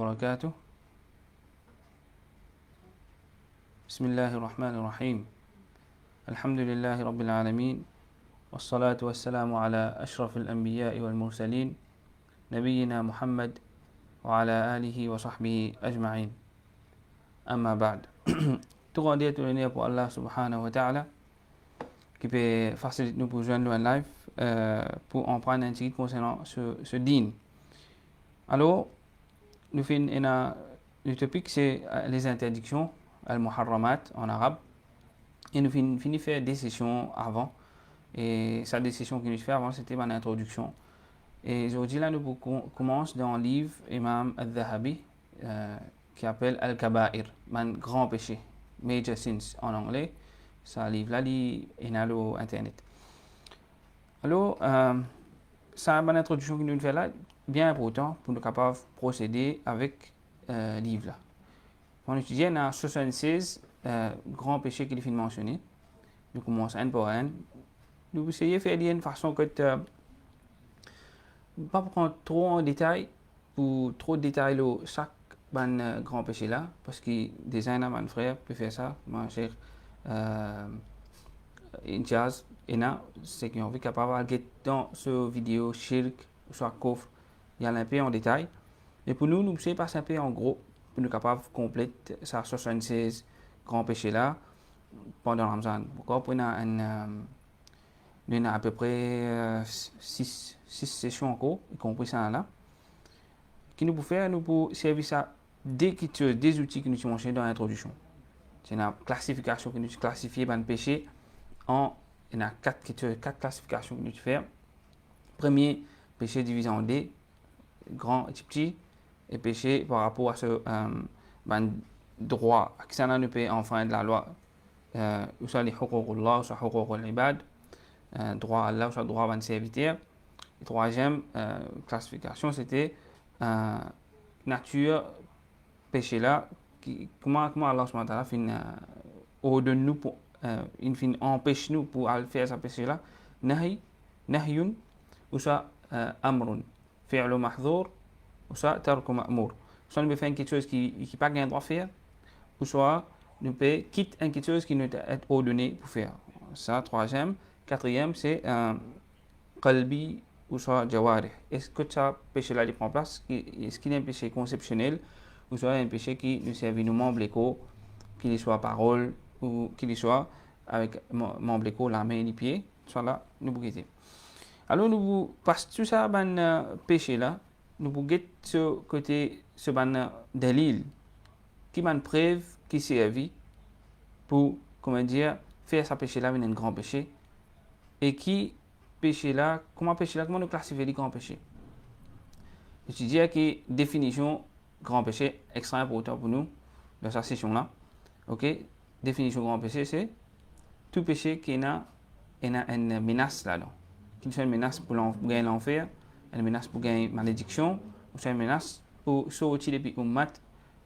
وبركاته. بسم الله الرحمن الرحيم. الحمد لله رب العالمين، والصلاة والسلام على أشرف الأنبياء والمرسلين نبينا محمد وعلى آله وصحبه أجمعين. أما بعد. Tout rendu est l'honneur pour Allah subhanahu wa ta'ala qui peut faciliter nous pour joindre un live pour en prendre un titre concernant ce dîn. Alors, nous finissons le topic, c'est les interdictions, al-muharramat en arabe. Et nous finissons faire des sessions avant. Et sa décision qu'il nous fait avant, c'était mon introduction. Et aujourd'hui, là, nous commençons dans le livre Imam al-Dhahabi qui appelle Al-Kaba'ir, mon grand péché, Major Sins en anglais. Ce livre-là, il est sur Internet. Alors, ça, mon introduction que nous fait là, bien important pour nous capables de procéder avec le livre-là. On étudie, on a 76 grands péchés qu'il est mentionné. Nous commençons un par un. Nous essayons de faire d'une façon que ne pas prendre trop en détail, pour trop détailler chaque grand péché là, parce que des uns de mes frères peuvent faire ça, mon cher Inchaz, et là, c'est qu'ils ont vu capable de dans ce vidéo shirk, soit kofr, il y a un peu en détail. Et pour nous, nous essayons de passer un peu en gros, pour nous capables de compléter ces 76 grands péchés là pendant le Ramzan. Pourquoi? Pour nous, on a à peu près 6 sessions encore, y compris ça là, qui nous peut faire, nous pour servir ça des outils que nous avons mentionnés dans l'introduction. C'est une classification que nous classifions dans le péché en, il y a 4 classifications que nous faisons. Premier, péché divisé en deux, grand et petit, et péché par rapport à ce droit, qui s'en a nous enfreindre la loi, ou soit les huququllah, ou soit huququl ibad, droit à Allah, ou soit droit à un serviteur. Et troisième classification, c'était nature péché là, comment Allah subhanahu wa ta'ala ordonne nous pour empêche nous pour faire ce péché là, nahyun ou soit amrun, fi'lu mahdhur ou soit tarku ma'mur. Soit nous peut faire quelque chose qui pas gain droit faire, ou soit nous peut quitter quelque chose qui nous est ordonné pour faire. Ça troisième, quatrième c'est qalbi ou soit jawarih. Est-ce que ça péché là il prend place? Est-ce qu'il est un péché conceptionnel ou soit un péché qui nous servait nous membres éco, qu'il soit parole ou qu'il soit avec membres éco la main et les pieds, soit là nous bouqueter. Alors nous passons tout ça ban péché là, nous bouquet ce côté ce ban dalil qui ban preuve qui servi pour comment dire faire ça péché là un grand péché et qui péché là, comment nous classifier les grands péchés. Je dis que définition grand péché extrêmement important pour nous dans cette session là. OK, définition grand péché c'est tout péché qui a une menace là-dedans. Qu'il soit une menace pour gagner l'enfer, une menace pour gagner malédiction, ou soit une menace pour sortir depuis ummat,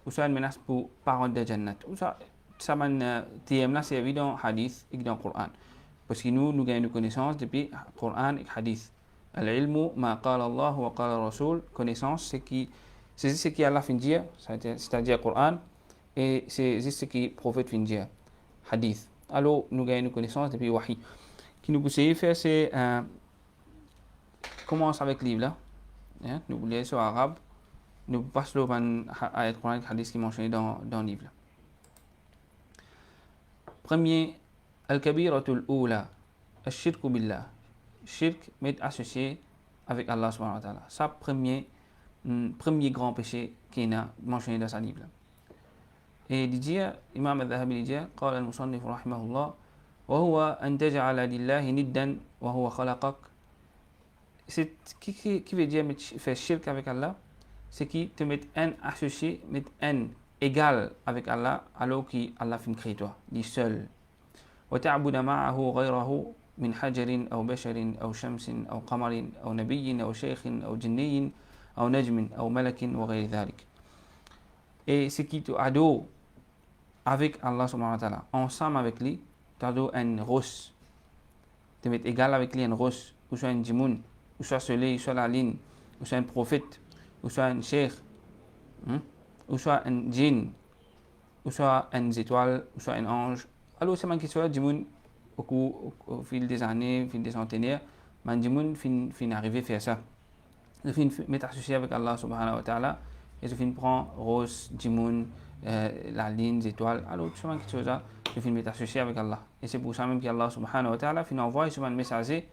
ou soit une menace pour parents de Jannat. Ou ça thème là c'est évident hadith et dans le Coran. Parce que nous gagnons connaissance depuis le Coran et le Hadith. Al-ilmu ma qala Allah wa qala Rasul. Connaissance, c'est ce qui Allah fin dire, c'est-à-dire le Coran, et c'est ce qui le prophète fin dire, Hadith. Alors, nous gagnons connaissance depuis le Wahi. Ce qui nous pousse à faire, c'est commence avec le livre là. Nous voulons lire sur l'arabe. Nous passons à le Coran et le Hadith qui est mentionné dans le livre là. Premier, Al-Kabiratul Oula, Al-Shirku Billah. Shirk met associé avec Allah subhanahu wa ta'ala. Ça, premier grand péché qui est mentionné dans sa livre. Et il dit, Imam al-Dhahabi dit, قال المصنف رحمه الله وهو أن تجعل لله ندا وهو خلقك. C'est qui veut dire faire shirk avec Allah, c'est qui te met un associé, met un égal avec Allah, alors qu'Allah fait créer toi, dit seul. وتعبد معه غيره من حجر أو بشر أو شمس أو قمر أو نبي أو شيخ أو جني أو نجم أو ملك وغير ذلك. Et ce qui te adore avec Allah subhanahu wa ta'ala, ensemble avec lui, tu adores un rose, tu mets égal avec lui un rose, ou soit un djimoun, ou soit soleil, ou soit la ligne, ou soit un prophète, ou soit un cheikh, ou soit un djinn, ou soit une étoile, ou soit un ange. Alors, c'est quelque chose qui au fil des années, au fil des centenaires, man fin arriver à faire ça. Le fin met associé avec Allah subhanahu wa ta'ala, et le fin prend rose, djimoun, la ligne, les étoiles. Alors, tout quelque chose le fin met associé avec Allah. Et c'est pour ça même qu'Allah subhanahu wa ta'ala fin envoie ce messager,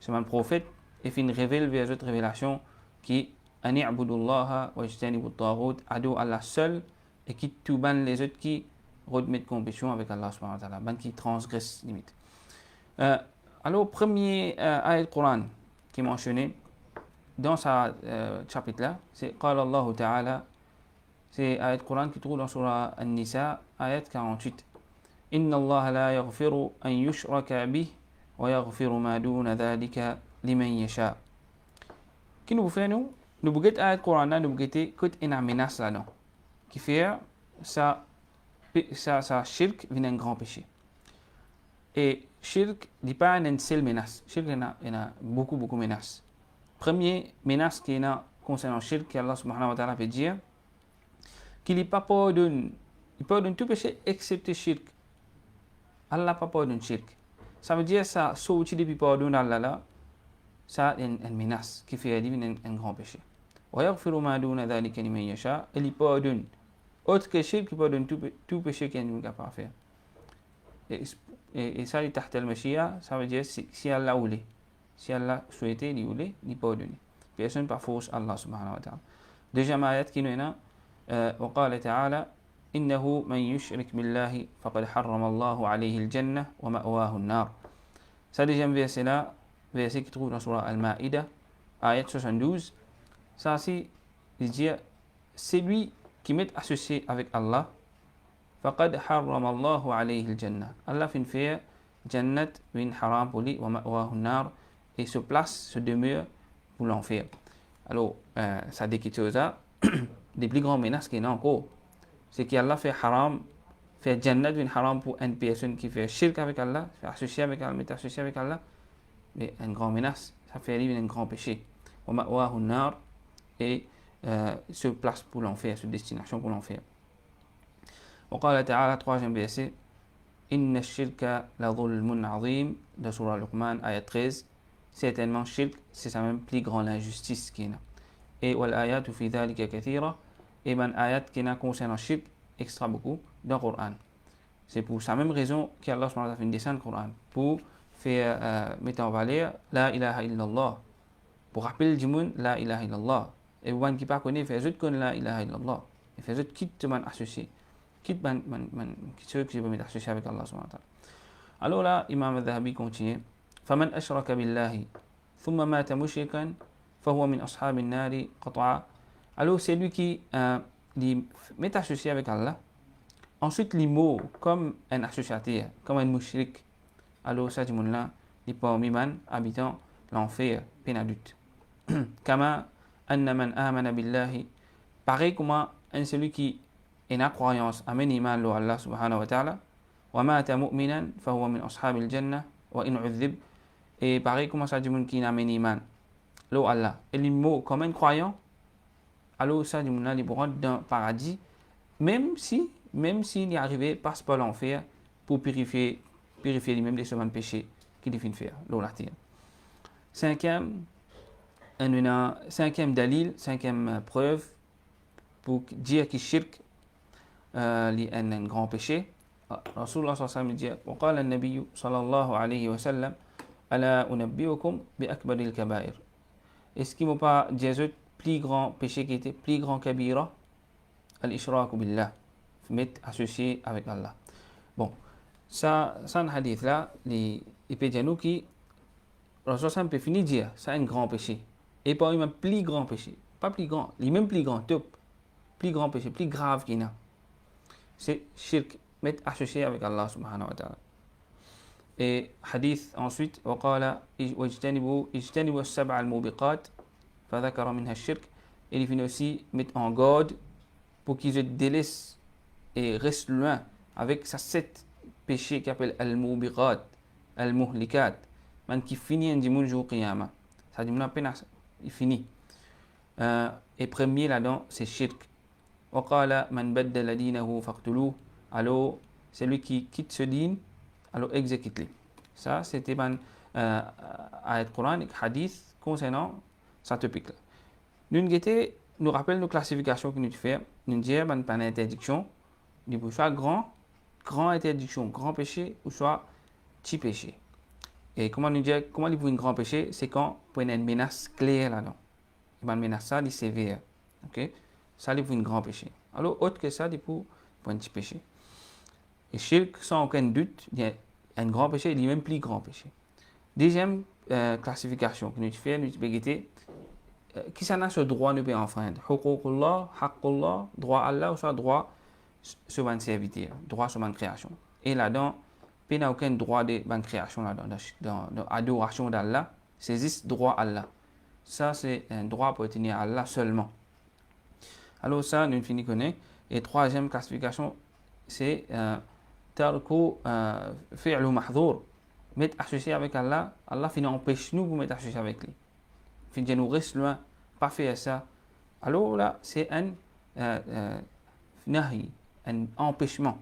ce prophète, et fin révèle vers cette révélation qui Ani abudullah wa ijtanibu at-taghut, ado Allah seul et qui tout ban les autres qui remettent compétition avec Allah subhanahu wa ta'ala, ban qui transgressent limite. Alors, premier ayat Coran qui est mentionné dans ce chapitre-là, c'est Qala Allah Ta'ala, c'est ayat Coran qui trouve dans Surah An-Nisa, ayat 48. Inna Allah la yaghfiru an yushraka bih wa yaghfiru ma duna dhalika liman yasha. Qui nous fait nous بقيت آية قرآن بقيتي كنت إن menace là-dedans qui fait ça shirk vient un grand péché et shirk n'est pas une seule menace. Shirk il y a beaucoup de menaces. Premier menace qui est concernant shirk que Allah subhanahu wa ta'ala veut dire qu'il n'est pas pardonne, il pardonne tout péché excepté shirk. Allah pas pardonne shirk. Ça veut dire ça sorti depuis pardon Allah là, ça est une menace qui fait un grand péché. ويغفر ما دون ذلك لمن يشاء. Il pardonne autre que shirk, qui pardonne tout péché qu'il n'est pas faire. Et ça, il تحت المشيئة, ça veut dire si Allah voulait, si Allah souhaitait, il voulait, il pardonne. Personne par force Allah subhanahu wa ta'ala. Deuxième ayat qui nous est là, وقال تعالى إنه من يشرك بالله فقد حرم الله عليه الجنة ومأواه النار. Ça deuxième verset là, verset qui trouve dans Surah Al-Ma'idah, ayat 72. Ça, c'est dire, c'est lui qui m'est associé avec Allah. فقد حرم الله عليه الجنة. Allah fin faire jannat vin haram pour lui wa ma'wahu nar, et se place, se demeure pour l'enfer. Alors, ça dit quelque chose là, des plus grandes menaces qu'il y a encore. C'est qu'Allah fait haram, fait jannat vin haram pour une personne qui fait shirk avec Allah, fait associé avec Allah, m'est associé avec Allah. Mais une grande menace, ça fait arriver un grand péché. Wa ma'wahu nar, et se place pour l'enfer, se destination pour l'enfer. وقال تعالى troisième verset إن الشرك لظلم عظيم de Surah Luqman ayat 13. Certainement shirk c'est sa même plus grande injustice qui est là. Et والآيات في ذلك كثيرة, et ben ayat qui n'a concernant shirk extra beaucoup dans le Coran. C'est pour sa même raison qu'Allah subhanahu wa ta'ala fait descendre le Coran pour faire mettre en valeur la ilaha illallah, pour rappeler du monde la ilaha illallah. Et vous qui pas connaît fait juste connaître la ilaha illallah, et fait juste quitte man associé, quitte man ceux qui veulent associer avec Allah subhanahu wa ta'ala. Alors là, Imam al-Dhahabi continue, فمن أشرك بالله ثم مات مشركا فهو من أصحاب النار قطعا. Alors c'est lui qui met associé avec Allah, ensuite il meurt comme un associateur, comme un mushrik. Alors ça, du monde là, il parmi man habitant l'enfer, peine adulte. Kama anna man amana billahi, pareil comme un celui qui est en croyance, amène iman à Allah subhanahu wa ta'ala, wa mata mu'minan fahuwa min ashabil jannah wa in udhib, et pareil comme ça, du monde qui amène iman à Allah, et il meurt comme un croyant, alors ça, du monde là, il pourra dans le paradis, même s'il est arrivé, passe par l'enfer pour purifier lui-même des semaines péchés qu'il finit faire, cinquième dalil, cinquième preuve pour dire que shirk est un grand péché. Rasulullah sallallahu alayhi wa sallam dit وقال النبي صلى الله عليه وسلم ألا أنبئكم بأكبر الكبائر. Est-ce qu'il ne m'a pas dit un plus grand péché qui était plus grand kabira, al-ishraku billah, mettre associé avec Allah. Bon, ça un hadith là, il peut dire nous que Rasulullah peut finir dire c'est un grand péché, et pas un plus grand péché, pas plus grand, il même plus grand, top, plus grand péché, plus grave qu'il y a, c'est shirk, mettre associé avec Allah subhanahu wa ta'ala. Et hadith ensuite, وقال واجتنبوا السبع الموبقات فذكر منها الشرك, et il finit aussi mettre en garde pour qu'ils se délaissent et restent loin avec sa 7 péchés qui appelle al-mubiqat, al-muhlikat, man qui finit un dimanche jour qiyamah, ça dit à peine il finit. Et premier là-dedans c'est shirk. وقال من بدل دينه فاقتلوه. Alors, celui qui quitte ce dîne, alors exécute-le. Ça, c'était un ayat coranique, hadith concernant ce topic-là. Nous rappelle nos classifications que nous faisons. Nous disons une interdiction, soit grand interdiction, grand péché, ou soit petit péché. Et comment il faut un grand péché, c'est quand il y a une menace claire là-dedans. Une menace ça, c'est sévère. Ok? Ça, il faut un grand péché. Alors, autre que ça, il faut un petit péché. Et shirk, sans aucun doute, il y a un grand péché, il y a même plus grand péché. Deuxième classification que nous faisons, nous disons qui s'en a ce droit de enfreindre. Huququllah, haqqullah, droit à Allah ou soit droit sur une serviteur, droit sur une création. Et là-dedans, il n'y a aucun droit de une création là-dedans, dans l'adoration d'Allah, c'est juste droit à Allah. Ça, c'est un droit pour tenir à Allah seulement. Alors ça, nous finissons connaître. Et troisième classification, c'est tarku fi'lu mahdhur. Mettre associé avec Allah, Allah finit empêche nous de mettre associé avec lui. Finit nous reste loin, pas faire ça. Alors là, c'est un nahi, un empêchement.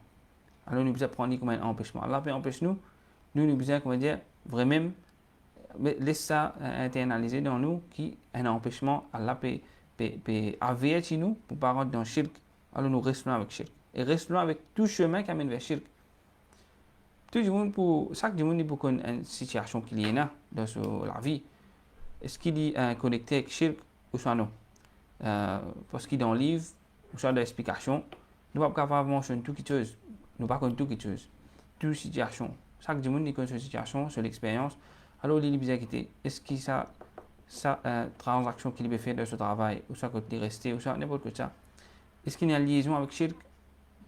Alors nous devons prendre comme un empêchement. Allah peut empêcher nous, nous devons, comment dire, vraiment laisser ça internaliser dans nous qui un empêchement. Allah peut avertir nous pour ne pas rentrer dans le shirk. Alors nous restons avec shirk. Et restons avec tout chemin qui amène vers shirk. Tout le monde pour chaque monde pour une situation qu'il y a dans la vie. Est-ce qu'il est connecté avec shirk ou soit non? Parce qu'il est dans le livre, ou soit dans l'explication, nous ne pouvons pas mentionner tout qui chose. Nous ne pouvons pas tout qui chose. Toute situation. Chaque monde connaît cette situation, sur l'expérience. Alors il est quitter. Est-ce que ça transaction qu'il a fait de ce travail, ou ça qu'il est resté, ou ça n'importe quoi ça. Est-ce qu'il y a une liaison avec shirk,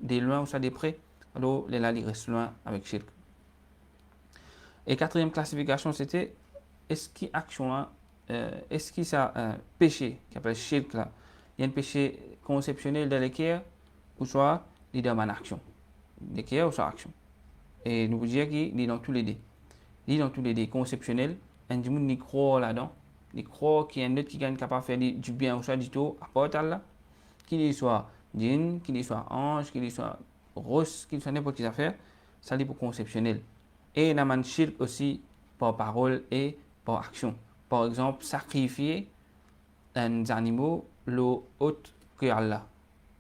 des loin ou ça des près? Alors il reste loin avec shirk. Et quatrième classification, c'était est-ce qu'il action est-ce qu'il y a un péché qui s'appelle shirk là? Il y a un péché conceptionnel de l'équerre ou soit il est dans une action. L'équerre ou soit action. Et nous vous dire qu'il est dans tous les deux. Il est dans tous les deux. Conceptionnel, un du monde qui croit là-dedans. Il croit qu'il y a un autre qui est capable de faire du bien ou soit du tout à part Allah. Qu'il soit djinn, qu'il soit ange, qu'il soit rose, qu'il soit n'importe quelle affaire. Ça c'est pour conceptionnel. Et il y a un shirk aussi par parole et par action. Par exemple, sacrifier un animal l'autre que Allah.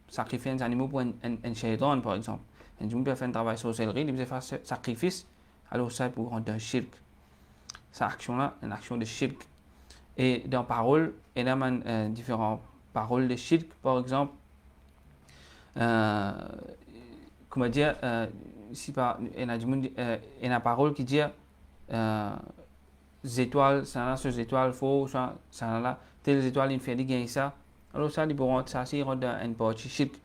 Sacrifier un animal pour un shaitan, par exemple. Un jour, il peut faire un travail sorcellerie, il peut faire sacrifice, alors ça pour rendre un shirk. Cette action-là, une action de shirk. Et dans parole, il y a différentes paroles de shirk, par exemple. Comment dire, il y a une parole qui dit étoiles, ça là, ces étoiles faux, ça là, telles étoiles, il fait des gains ça. Alors ça, ils pourront ça, c'est une partie shirk.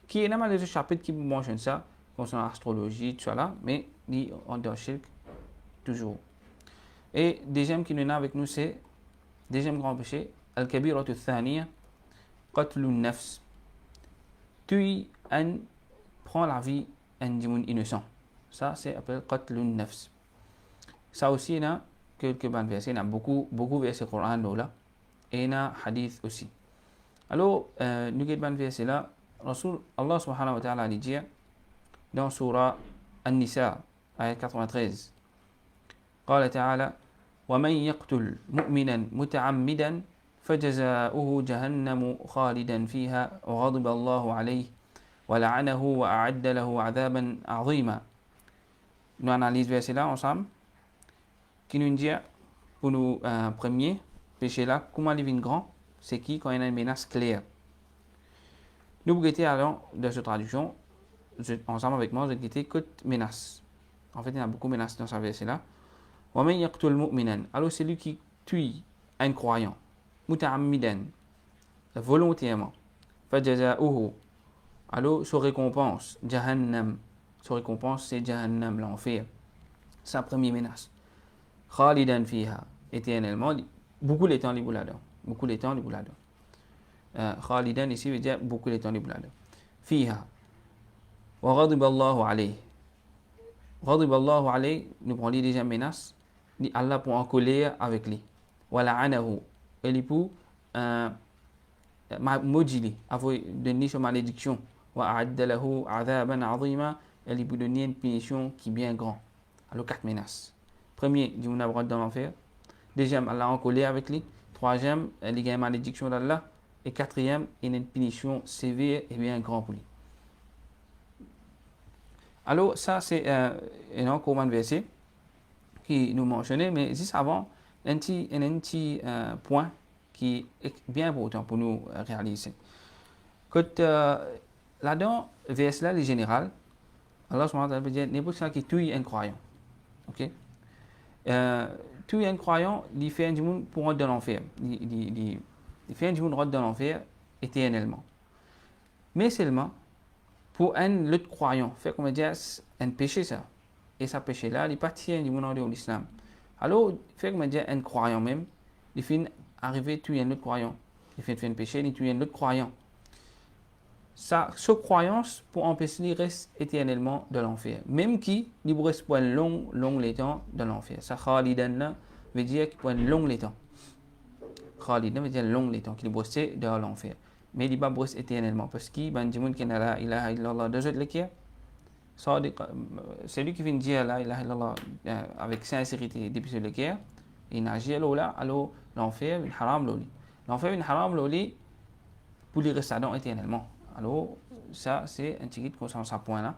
Qui est normalement des chapitres qui mentionnent ça, concernant l'astrologie, tout ça là, mais ils ont dans shirk toujours. Et deuxième qui nous est avec nous, c'est deuxième grand péché, al-kabiratu thaniya, qatlun nafs. Tu prends la vie d'un innocent. Ça, c'est appelé qatlun nafs. Ça aussi, il y a quelques bons versets, il y a beaucoup versets Coran là, et il y a hadith aussi. Alors, nous avons bons versets là, Allah subhanahu wa ta'ala dit dans surah An-Nisa, ayat 93. قال تعالى ومن يقتل مؤمنا متعمدا فجزاؤه جهنم خالدا فيها وغضب الله عليه ولعنه وأعد له عذابا عظيما. Nous analysons verset là ensemble qui nous dit pour nous premier péché là comment il devient grand, c'est qui quand il y a une menace claire. Nous regrettons alors de cette traduction ensemble avec moi, je regrettais que menace. En fait, il y a beaucoup de menaces dans ce verset là. وَمَنْ يَقْتُلْ مُؤْمِنًا. Alors celui qui tue un croyant, مُتَعَمِّدًا, volontairement, فَجَزَاؤُهُ. Alors sa récompense, Jahannam. Sa récompense c'est Jahannam, l'enfer. Sa première menace. خَالِدًا فِيهَا. Éternellement, beaucoup de temps libre là-dedans. Beaucoup de temps libre là-dedans. خَالِدًا ici veut dire beaucoup de temps libre là-dedans. فِيهَا. وَغَضِبَ اللَّهُ عَلَيْهِ. غَضِبَ اللَّهُ عَلَيْهِ, nous prenons les deuxième menace. Allah pour en colère avec lui. Wala'anahu. Et lui pour maudit, avoir donné sa malédiction. Wa a'adda lahu 'adhaban 'azima, elle lui donner une punition qui est bien grande. Alors, 4 menaces. Premier, il va avoir dans l'enfer. Deuxième, Allah en colère avec lui. Troisième, il y a une malédiction d'Allah. Et quatrième, il y a une punition sévère et bien grande pour lui. Alors, ça, c'est un commandement verset qui nous mentionnait, mais juste avant, un petit point qui est bien important pour nous réaliser. Quand là-dedans, verset là, le général, Allah subhanahu wa ta'ala dit n'importe qui tue un croyant. Ok? Tuer un croyant, il fait un monde pour rentrer dans l'enfer. Il fait un monde rentrer dans l'enfer éternellement. Mais seulement pour un autre croyant, fait comme dire un péché ça. Et ce péché-là, il partit du monde de l'islam. Alors, fait comme dire un croyant même, il fait arriver à tuer un autre croyant. Il fait un péché, il tue un autre croyant. Ce croyance pour empêcher qu'il reste éternellement dans l'enfer. Même qui il reste pour un long temps dans l'enfer. Ça, khalidan veut dire pour un long temps. Khalidan veut dire long temps, qu'il reste dans l'enfer. Mais il ne va pas rester éternellement. Parce qu'il y a des gens qui disent la ilaha illallah deux autres l'équerre. C'est lui qui vient dire la ilaha illallah avec sincérité depuis ce l'équerre. Il n'a pas là, alors l'enfer est haram l'oli. L'enfer est haram l'oli pour les rester dedans éternellement. Alors, ça, c'est un petit concernant ce point-là.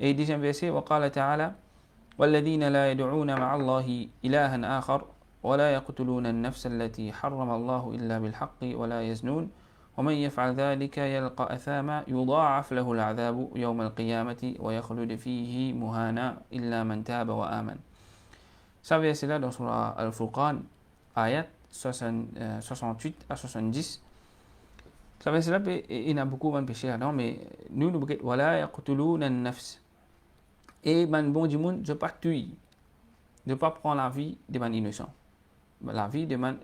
Et deuxième verset, وقال تعالى والذين لا يدعون مع الله إلها آخر ولا يقتلون النفس التي حرم الله إلا بالحق ولا يزنون ومن يفعل ذلك يلقى أثاما يضاعف له العذاب يوم القيامة ويخلد فيه مهانا إلا من تاب وآمن. Ça verset là dans Surah Al-Furqan, ayat 68 à 70. Ça veut dire qu'il y a beaucoup de péchés là-dedans, mais nous, nous disons voilà, yaqtuluna an-nafs. Et man bon du monde, je ne pas tuer, je ne pas prendre la vie de man innocent. La vie de man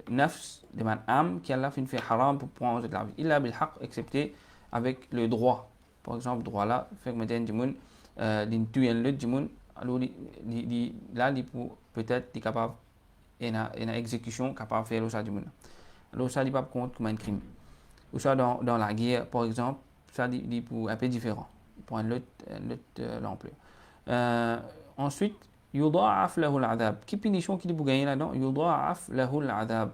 nafs, de man âme, qui Allah fait haram pour prendre la vie. Il a bil haqq, excepté avec le droit. Par exemple, le droit là, fait que maintenant du monde, il tue un autre du monde, alors là, il peut-être capable, il a une exécution capable de faire ça du monde. Alors ça, il n'est pas compte comme un crime. Ou ça dans la guerre, par exemple, ça est un peu différent, pour une autre ampleur. Ensuite, yudha'af lahu al-'adhab. Quelle punition qu'il peut gagner là-dedans? Yudha'af lahu al-'adhab.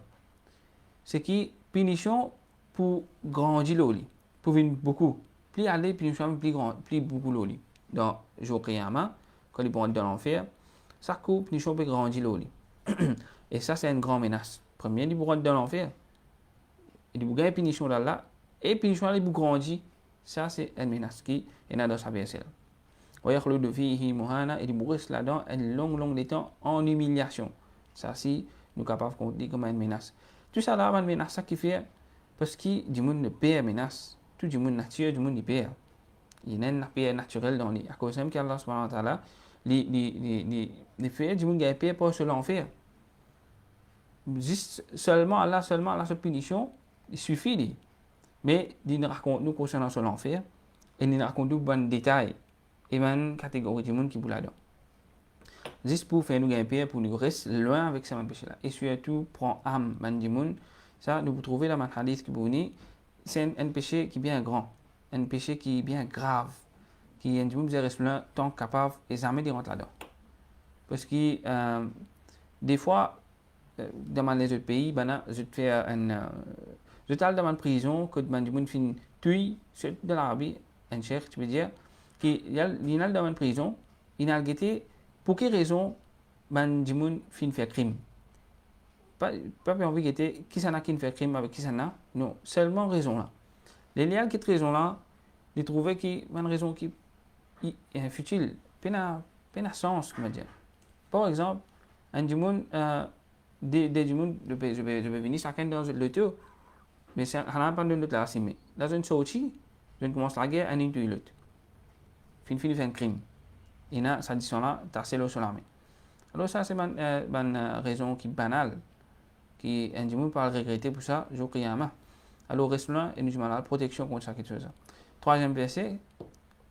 C'est qui punition pour grandir l'oli, pour venir beaucoup. Plus aller, punition plus grand, plus beaucoup l'oli. Dans le jour Qiyamah, quand ils vont dans l'enfer, ça coupe punition pour grandir l'oli. Et ça, c'est une grande menace. Premier, ils vont dans l'enfer. Il y a une punition d'Allah et une punition qui grandit. Ça, c'est une menace qui est dans sa verset. Il y a et il reste là-dedans un long temps en humiliation. Ça, si nous sommes capables de compter comme une menace. Tout ça, là, une menace qui fait parce que du monde ne perd menace. Tout du monde naturel, du monde il perd. Il y a une perte naturelle dans lui. À cause même qu'Allah subhanahu wa ta'ala, les fait du monde qui perd pour se l'enfer. Juste seulement Allah, sa punition. Il suffit, mais il nous raconte nous concernant l'enfer et il nous raconte nous bon détails et une catégorie de monde qui est là-dedans. Juste pour faire nous gagner pour nous rester loin avec ces péchés-là. Et surtout, prendre âme du monde, ça, nous pouvons trouver dans le hadith qui est c'est un péché qui est bien grand, un péché qui est bien grave, qui est un monde qui reste loin tant capable et jamais de rentrer là-dedans. Parce que des fois, dans les autres pays, je fais je t'ai dans une prison que du monde fin tué de l'Arabie un cheikh tu veux dire qui il y a dans une prison il a guetté pour quelle raison du monde fin fait crime pas envie guetter qui ça n'a qui fait crime avec qui ça n'a non seulement raison là les liens qui raison là ils trouvaient qu'il y a une raison qui est futile peine sens comment dire par exemple un du monde du monde je vais venir chacun dans le tour. Mais c'est un peu de notre la simé. Dans une sortie, je commence la guerre, un intuit l'autre. Fin fait un crime. Il y a cette addition-là, tasser l'eau sur l'armée. Alors ça, c'est une raison qui est banale, qui est individu par regretter pour ça, jour Qiyamah. Alors reste là et nous avons la protection contre ça quelque chose. Troisième verset,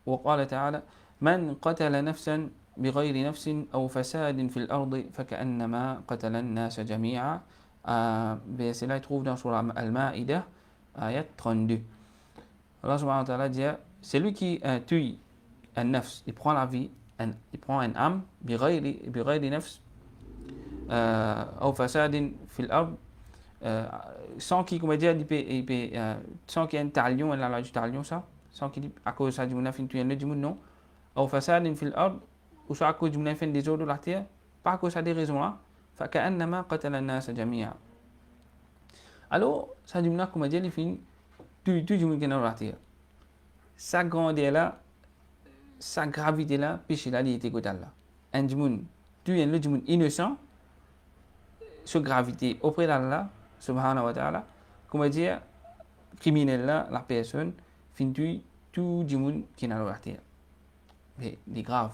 وقال تعالى من قتل نفسا بغير نفس أو فساد في الأرض فكأنما قتل الناس جميعا. Verset là, il trouve dans Surah Al-Ma'idah, ayat 32. Allah subhanahu wa ta'ala dit, c'est lui qui tue un nafs, il prend la vie, il prend un âme, بغير نفس أو فساد في الأرض, sans qu'il, comment dire, sans qu'il y ait un talion, la loi du talion, ça, sans qu'il à cause de ça, du monde a fait tuer un autre, non, أو فساد في الأرض, ou soit à cause du monde a fait des ordres de la terre, pas à cause de des raisons là, فكأنما قتل الناس جميعا. Alors, ça du monde, comment dire, il finit tout du monde qui est dans la terre. Sa grandeur là, sa gravité là, péché là, il était côté là. Un du monde, tu es le du monde innocent, sur gravité auprès d'Allah, subhanahu wa ta'ala, comment dire, criminel là, la personne, fin tuer tout du monde qui est dans la terre. Mais c'est grave.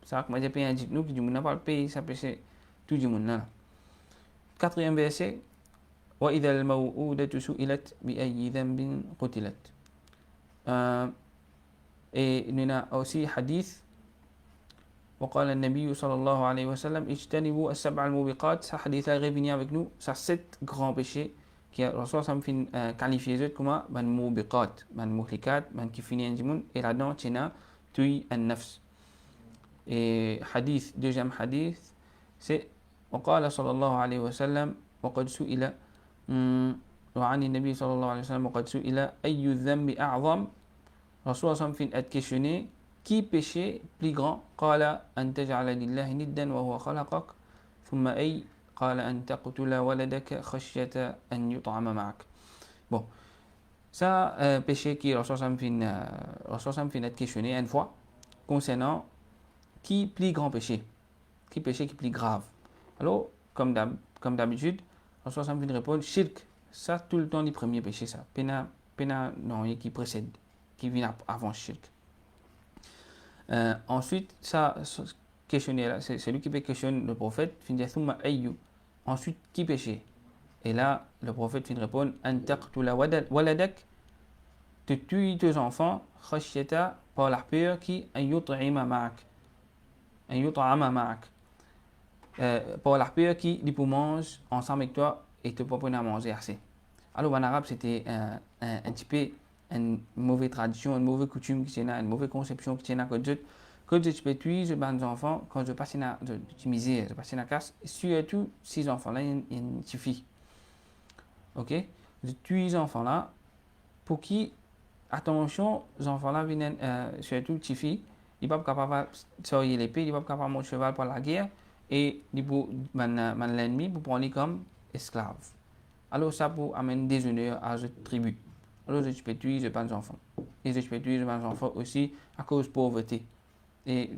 Ça, comment dire, payer un dit nous, qui du monde n'a pas le pays, ça péché tout du monde là. Quatrième verset, وإذا الموءودة سئلت بأي ذنب قتلت. Et il y a aussi hadith, وقال النبي صلى الله عليه وسلم اجتنبوا السبع الموبقات. Ça hadith là revenu avec nous, ça 7 grands péchés qui Rasul ça me fait qualifier comme ban mubiqat, ban muhlikat, ban qui finit un dimun, et là-dedans tu as tuer un nafs. Et hadith, deuxième hadith, c'est وقال صلى الله عليه وسلم وقد سئل وعن النبي صلى الله عليه وسلم وقد سئل أي الذنب أعظم. Rasul ça me fait être questionné, qui péché plus grand? قال أن تجعل لله ندا وهو خلقك ثم أي قال أن تقتل ولدك خشية أن يطعم معك. Bon, ça péché qui Rasul ça me fait être questionné une fois concernant qui plus grand péché, qui péché qui plus grave. Alors comme d'habitude, Rasul ça me fait répondre shirk, ça tout le temps les premiers péchés ça. Pena non qui précède, qui vient avant shirk. Ensuite, ça questionner là, c'est lui qui peut questionner le prophète, fin dire thumma ayyu. Ensuite, qui péché? Et là, le prophète fin répondre an taqtula waladak, te tuer tes enfants, khashyata, par la peur qui an yut'ima ma'ak, par la peur qui les mange ensemble avec toi et te propose à manger assez. Alors en arabe, c'était un petit peu une mauvaise tradition, une mauvaise coutume qui est une mauvaise conception qui est que je peux tuer les enfants quand je passe de misère, je passe la casse, surtout ces enfants-là, il suffit. Ok? Je tue les enfants-là pour qui, attention, les enfants-là viennent, surtout les filles, ils ne sont pas capables de sortir l'épée, ils ne sont pas capables de monter cheval pour la guerre, et l'ennemi pour prendre comme esclaves. Alors ça pour amener des honneurs à cette tribu. Alors je peux tuer les enfants. Et je peux tuer les enfants aussi à cause de pauvreté. Et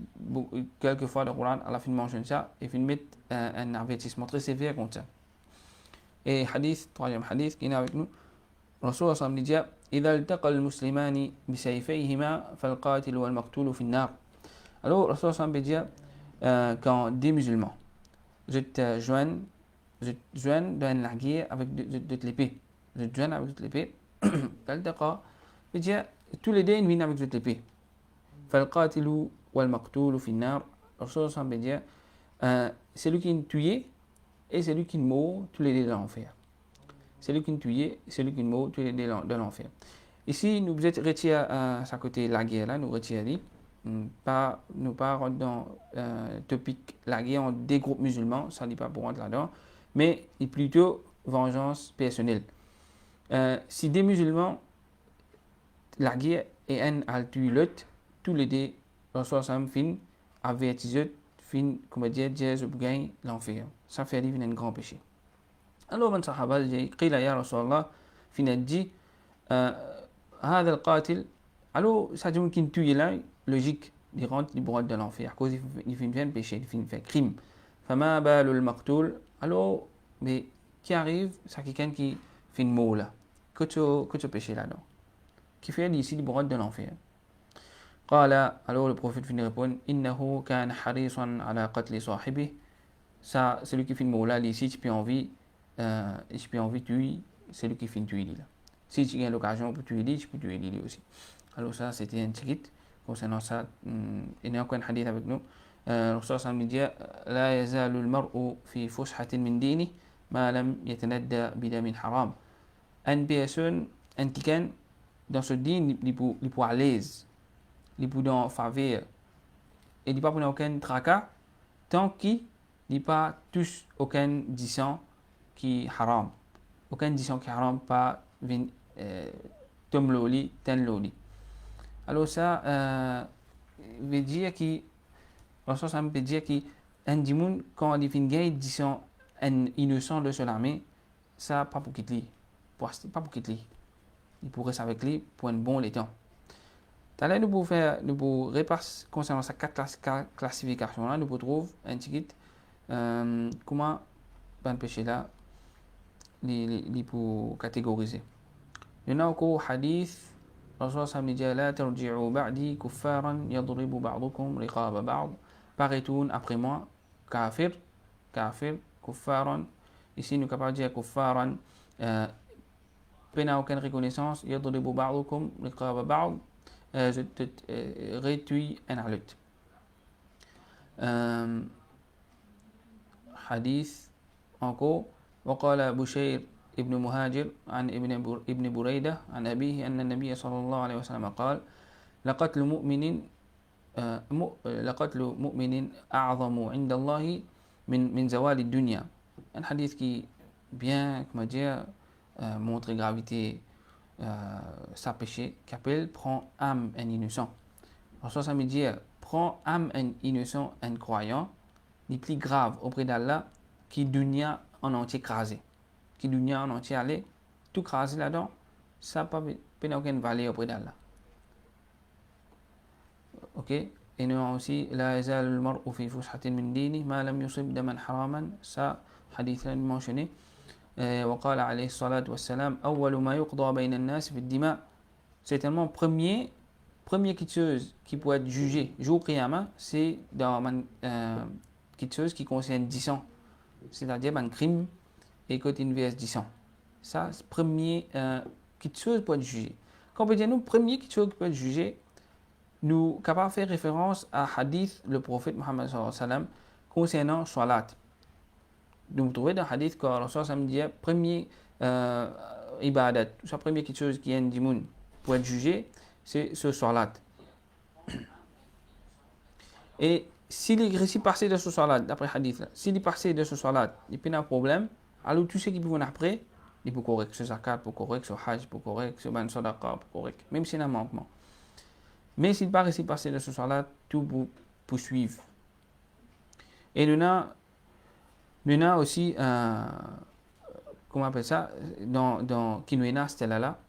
quelquefois, le Coran a la fin mentionne ça et fin met un avertissement très sévère contre ça. Et hadith, troisième hadith qui est avec nous, Rasul sallallahu alayhi wa sallam dit إذا التقى المسلمان بسيفيهما فالقاتل والمقتول في النار. Alors Rasul sallallahu alayhi wa sallam dit quand des musulmans se joignent dans la guerre avec de l'épée, se joignent avec de l'épée, التقى, veut dire tous les deux ils viennent avec de l'épée. فالقاتل والمقتول في النار. Rasul sallallahu alayhi wa sallam dit celui qui est tué et celui qui meurt, tous les deux dans l'enfer. Celui qui est tué, celui qui meurt, tous les deux dans l'enfer. Ici, nous êtes retirés à sa côté la guerre là, nous retirons nous pas rentrer dans topic la guerre entre des groupes musulmans, ça n'est pas pour rentrer là-dedans, mais plutôt vengeance personnelle. Si des musulmans, la guerre est un à tuer l'autre, tous les deux, Rasul sallam fin avertissent, fin comme dire je gagne l'enfer. Ça fait vivre un grand péché. Alors من صحابة قيل يا رسول الله في نجي هذا القاتل. Alors ça dit qu'il tue là logique il rentre il broie de l'enfer à cause il fait un péché il fait crime. فما بال المقتول. Alors mais qui arrive c'est quelqu'un qui fait une mot là que tu péché là-dedans qui fait ici il broie de l'enfer. قال alors le prophète finit répondre إنه كان حريصا على قتل صاحبه. Ça celui qui fait une mot là ici tu peux envie de tuer celui qui fait tuer là. Si tu as l'occasion pour tuer lui, tu peux tuer lui aussi. Alors ça c'était un ticket concernant ça. Il y a encore un hadith avec nous. Rasul sallallahu alayhi wa sallam dit لا يزال المرء في فسحة من دينه ما لم يتندى بدم حرام. Une personne un tiken dans ce din, il pour à l'aise, il pour dans faveur, et il pas pour aucun tracas, tant qu'il n'est pas touche aucun disant qui haram. Aucun disant qui haram pas vin tom loli, ten loli. Alors ça veut dire que, ça veut dire que un dimoun quand il fin gain disant un innocent de son armée, ça pas pour quitter, pas pour quitter. Il pourrait rester avec lui pour un bon temps. Là, nous pouvons repasser concernant sa classification là, nous pouvons trouver un petit comment ban péché là les pour catégoriser. Il y a encore hadith Rasul sallallahu alayhi wa sallam la tarji'u ba'di kuffaran yadribu ba'dukum riqaba ba'd. Paraîtoun après moi kafir kuffaran. Ici nous capable de dire kuffaran n'a aucune reconnaissance yadribu ba'dukum riqaba ba'd. Je te rétuis un alut. حديث encore وقال بشير ابن مهاجر عن ابن بريدة عن أبيه أن النبي صلى الله عليه وسلم قال لقتل مؤمن أعظم عند الله من زوال الدنيا. Un hadith qui bien comment dire montre gravité sa péché qui appelle prend âme un innocent. Alors ça veut dire prend âme un innocent un croyant les plus graves auprès d'Allah qui dunya en entier crasé, qui dunya en entier allé tout crasé là-dedans, ça pas aucune valeur auprès d'Allah. Ok, et nous avons aussi la yazal al-mar'u fi fushatin min dini ma lam yusib daman haraman, ça hadith là mentionné. وقال عليه الصلاة والسلام أول ما يقضى بين الناس في الدماء. C'est tellement premier quelque chose qui peut être jugé jour qiyamah, c'est dans quelque chose qui concerne 10 ans, c'est-à-dire un crime et côté une vs 10 ans. Ça, c'est premier quelque chose peut être jugé. Quand on peut dire nous premier quelque chose qui peut être jugé, nous capable de faire référence à hadith le prophète Mohammed sallallahu alayhi wa sallam concernant salat. Nous trouvons dans le hadith que Rasul sallam dit premier ibadat, soit premier quelque chose qui est du monde pour être jugé, c'est ce salat. Et s'il est réussi passer de ce salat, d'après le hadith, s'il est passé de ce salat, il n'y a pas de problème, alors tout ce qui peut venir après, il peut correct ce zakat, peut correct ce hajj, peut correct ce ban sadaqa, peut correct, même s'il y a un manquement. Mais s'il n'est pas réussi passer de ce salat, tout peut poursuivre. Et nous avons aussi, comment on appelle ça, dans Kinouena, c'était là,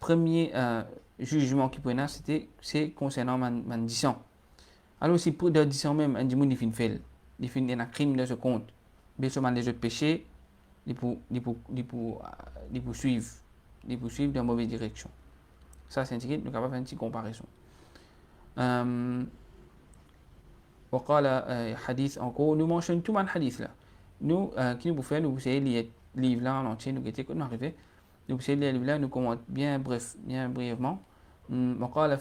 premier jugement qui peut c'est concernant man 10 ans. Alors si pour 10 ans même, un dimoun il fait un crime de ce compte, mais seulement les autres péchés, il poursuivre dans la mauvaise direction. Ça c'est indiqué, nous sommes capables de faire une petite comparaison. وقال hadith encore, nous mentionnons tout le hadith là. Nous, qui nous pouvons faire, nous essayons de lire le livre là en entier, nous guetter quand nous arrivons. Nous essayons de lire le livre là, nous commentons bien brièvement. وقال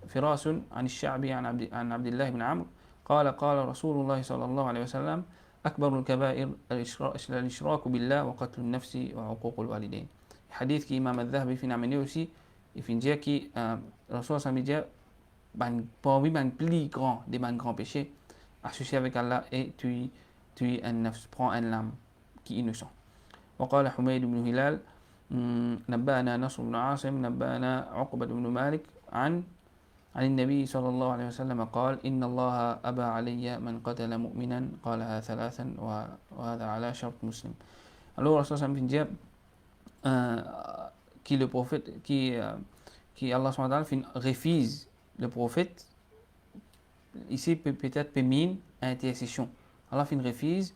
فراس عن الشعبي عن عبد الله بن عمرو قال رسول الله صلى الله عليه وسلم أكبر الكبائر الإشراك بالله وقتل النفس وعقوق الوالدين. حديث qui Imam al-Dhahabi fin amené aussi, il fin dire que Rasul sallallahu alayhi wa sallam parmi les plus grands des grands péchés associés avec Allah et tuer un nafs, prend un lame qui est innocent. وقال حميد بن هلال نبأنا نصر بن عاصم نبأنا عقبة بن مالك عن النبي صلى الله عليه وسلم قال إن الله أبى علي من قتل مؤمنا قالها ثلاثا وهذا على شرط مسلم. Alors Rasul sallam dit qui le prophète qui Allah subhanahu wa ta'ala refuse le prophète ici peut-être pémine intercession. Allah refuse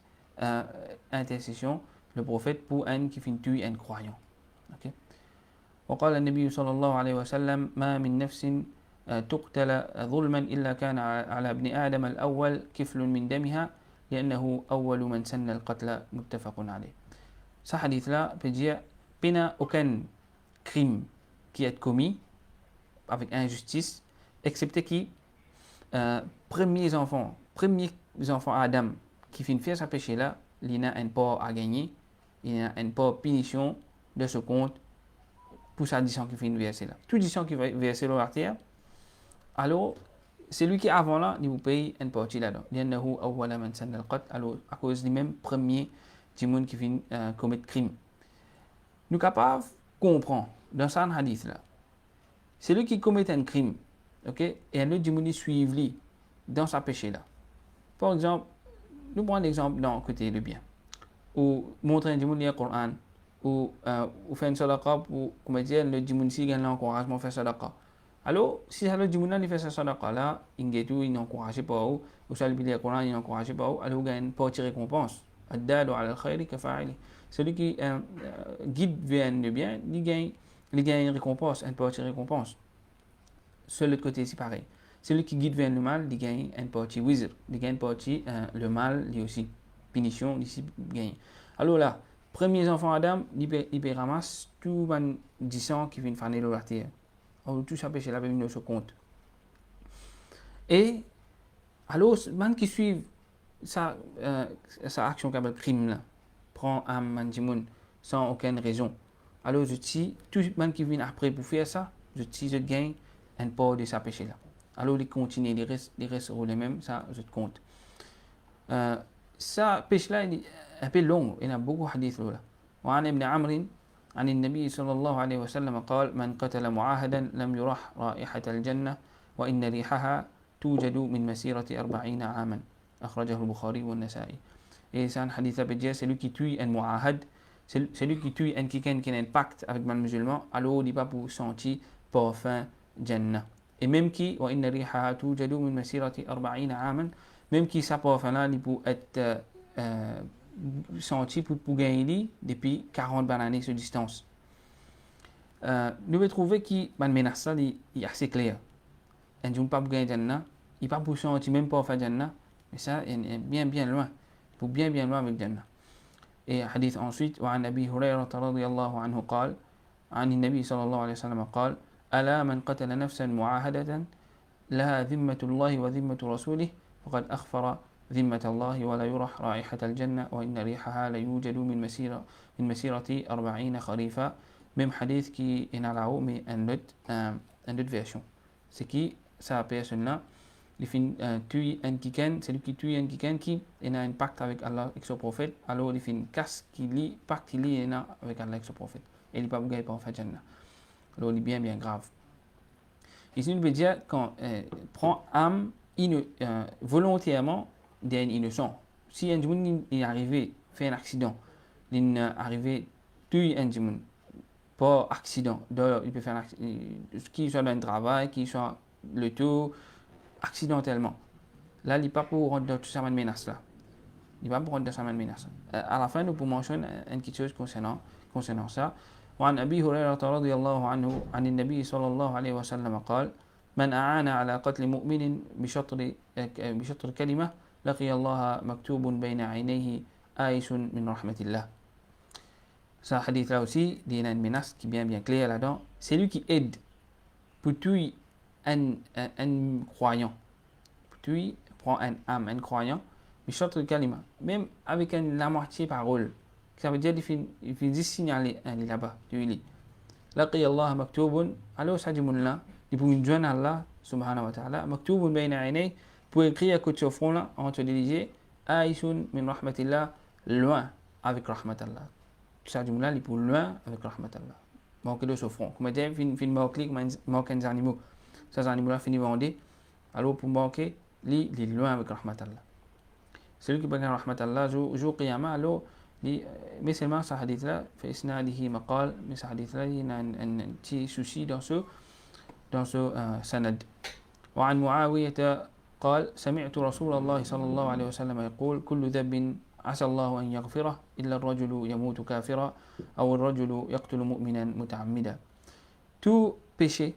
intercession le prophète pour un qui finit tuer un croyant. Okay. وقال النبي صلى الله عليه وسلم ما من نفس تقتل ظلما إلا كان على ابن آدم الأول كفل من دمها لأنه أول من سن القتل متفق عليه. Ce hadith là peut dire qu'il n'y a aucun crime qui est commis avec injustice excepté qui premiers enfants Adam qui finissent faire ce péché là, il y a un pas à gagner, il y a un pas punition de ce compte pour sa disant qui fait une verset là. Tout disant qui va verser l'eau terre, alors celui qui est avant là, il vous paye une partie là-dedans. Alors à cause du même premier du monde qui vient commettre crime. Nous sommes capables de comprendre dans ce hadith là. Celui qui commet un crime, ok, et un autre du monde suit lui dans sa péché là. Par exemple, nous prenons l'exemple dans le côté du bien. Ou montrer un du monde le Coran, ou faire une sadaqa pour, comme dire, le du monde si gagne l'encouragement à faire sadaqa. Alors, si le du monde fait sa sadaqa là, il est encouragé par vous, ou ça le Coran, il est encouragé par vous, alors vous gagnez une partie récompense. Celui qui guide vers le bien, il gagne une récompense, une partie récompense. Sur l'autre côté, c'est pareil. Celui qui guide vers le mal, il gagne une partie wizard. Il gagne une partie, le mal, lui aussi. Punition, il gagne. Alors là, premiers enfants Adam, il ramasse tout les 10 ans qui viennent faire la terre. Alors tout ça péché là, il se compte. Et, alors, les qui suivent sa action comme un crime là, prend un man sans aucune raison. Alors je dis, tout le monde qui vient après pour faire ça, je gagne un part de sa péché là. Alors il continue, les restes seront les mêmes, ça je te compte. Ça péché là, il est un peu long, il y a beaucoup de hadiths là. وعن ابن عمرو عن النبي صلى الله عليه وسلم قال من قتل معاهدا لم يرح رائحة الجنة وإن ريحها توجد من مسيرة 40 عاما أخرجه البخاري والنسائي. Et c'est un hadith à dire, celui qui tue un mu'ahad, celui qui tue un quelqu'un qui a un pacte avec un musulman, alors il n'est pas pour sentir parfum Jannah. Et même qui, wa inna rihaha tujadu min masirati 40 aman, même qui sa parfum là, il peut être senti pour gagner depuis 40 années de distance. Nous devons trouver que la menace là, est assez claire. Un jour pas pour gagner Jannah, il n'est pas pour sentir même parfum Jannah, mais ça est bien loin. Pour bien loin avec Jannah. Et hadith ensuite, وعن أبي هريرة رضي الله عنه قال عن النبي صلى الله عليه وسلم قال ألا من قتل نفسا معاهدة لها ذمة الله وذمة رسوله فقد أخفر ذمة الله ولا يرح رائحة الجنة وإن ريحها ليوجد من مسيرة 40 خريفا. Même hadith qui est dans la haut, mais une autre version. C'est qui, sa personne là, il finit tuer un kiken, c'est lui qui tue un kiken qui a un pacte avec Allah et son prophète, alors il finit casse qui lit, pacte qui lit avec Allah et son prophète. Et il n'est pas gagné pour faire Jannah. Alors il est bien grave. Ici, il veut dire qu'on prend âme volontairement d'un innocent. Si un monde est arrivé, fait un accident, il est arrivé, tuer un monde, pas accident, il peut faire un accident, qu'il soit dans un travail, qu'il soit le tout, accidentellement. Là, il n'est pas pour rendre tout ça une menace là. Il n'est pas pour rendre ça une menace. À la fin, nous pouvons mentionner une petite chose concernant ça. وعن أبي هريرة رضي الله عنه عن النبي صلى الله عليه وسلم قال من أعان على قتل مؤمن بشطر كلمة لقي الله مكتوب بين عينيه آيس من رحمة الله. Ce hadith là aussi, il y a une menace qui est bien claire là-dedans. C'est lui qui aide pour tuer un croyant. Puis, prend un âme, un croyant, mais chante le kalima, même avec la moitié parole. Ça veut dire qu'il fait 10 signaler là-bas, du lit. Laqi Allah maktoubun, alors ça dit là, il peut joindre Allah, subhanahu wa ta'ala, maktoubun bayna aynay, pour écrire à côté de front là, entre les yeux, aïsun min rahmatillah, loin avec rahmatallah. Ça dit là, il peut loin avec rahmatallah. Manquer de ce front. Comme dire, fin manquer des animaux. Ces animaux-là finissent vendre. Alors pour manquer, il est loin avec rahmatallah. Celui qui prend rahmatallah, jour qiyamah, alors, mais seulement ce hadith-là, fait isnadihi maqal, mais ce hadith-là, il y a un petit souci dans ce sanad. وعن معاوية قال سمعت رسول الله صلى الله عليه وسلم يقول كل ذنب عسى الله أن يغفره إلا الرجل يموت كافرا أو الرجل يقتل مؤمنا متعمدا. Tout péché,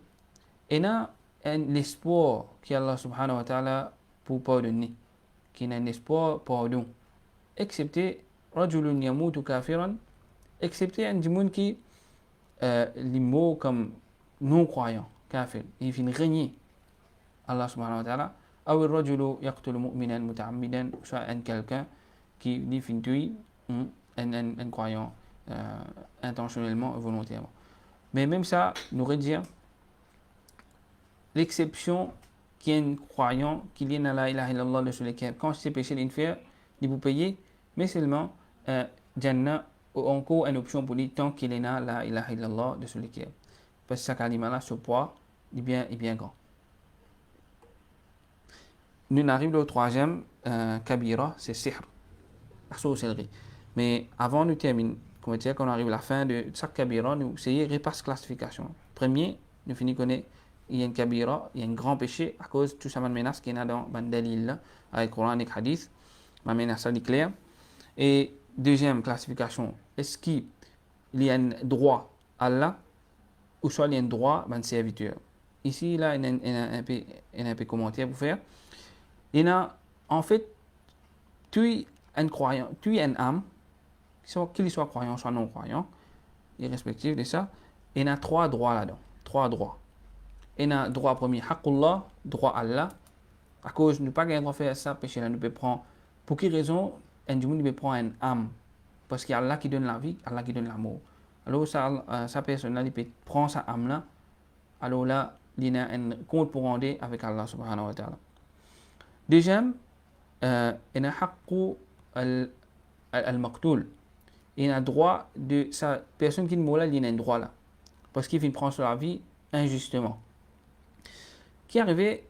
et là, l'espoir qu'Allah subhanahu wa ta'ala pour pardonner, qui a un espoir pardon, excepté rajulun yamutu kafiran, excepté un monde qui les mots comme non-croyant, kafir, il finit régner Allah subhanahu wa ta'ala, ou rajulu yaqtulu mu'minan muta'ammidan, soit un quelqu'un qui dit finit un croyant intentionnellement et volontairement. Mais même ça, nous aurait dire l'exception qui est un croyant qui lit la ilaha illallah de sur lesquels quand c'est péché l'inférieur, il vous payer, mais seulement Jannah encore une option pour lui tant qu'il est là la ilaha illallah de sur lesquels. Parce que ça kalima là, ce poids, est bien grand. Nous arrivons au troisième kabira, c'est sihr, la sorcellerie. Mais avant de terminer, comme dire, quand on arrive à la fin de chaque kabira, nous essayons de repasser classification. Premier, nous finissons connaître il y a une kabira, il y a un grand péché à cause de tout ça menace qui est dans le dalil avec le Coran et le Hadith, ma menace est claire. Et deuxième classification, est-ce qu'il y a un droit à Allah ou soit il y a un droit à un serviteur? Ici, là, il y a un peu commentaire pour faire. Il y a, en fait, tu es un croyant, tu es une âme, qu'il soit croyant, soit non croyant, irrespectif de ça, il y a trois droits là-dedans. Trois droits. Il y a droit premier, haqqullah, droit à Allah. À cause de ne pas gagner faire ça, péché là, nous peut prendre. Pour quelle raison, un monde peut prendre une âme? Parce qu'il y a Allah qui donne la vie, Allah qui donne l'amour. Alors, sa personne là, il peut prendre sa âme là. Alors là, il y a un compte pour rendre avec Allah subhanahu wa ta'ala. Deuxième, il y a haqqu al-maqtoul. Il y a un droit de sa personne qui est morte là, il y a un droit là. Parce qu'il prend sur la vie injustement. Qui arrivait,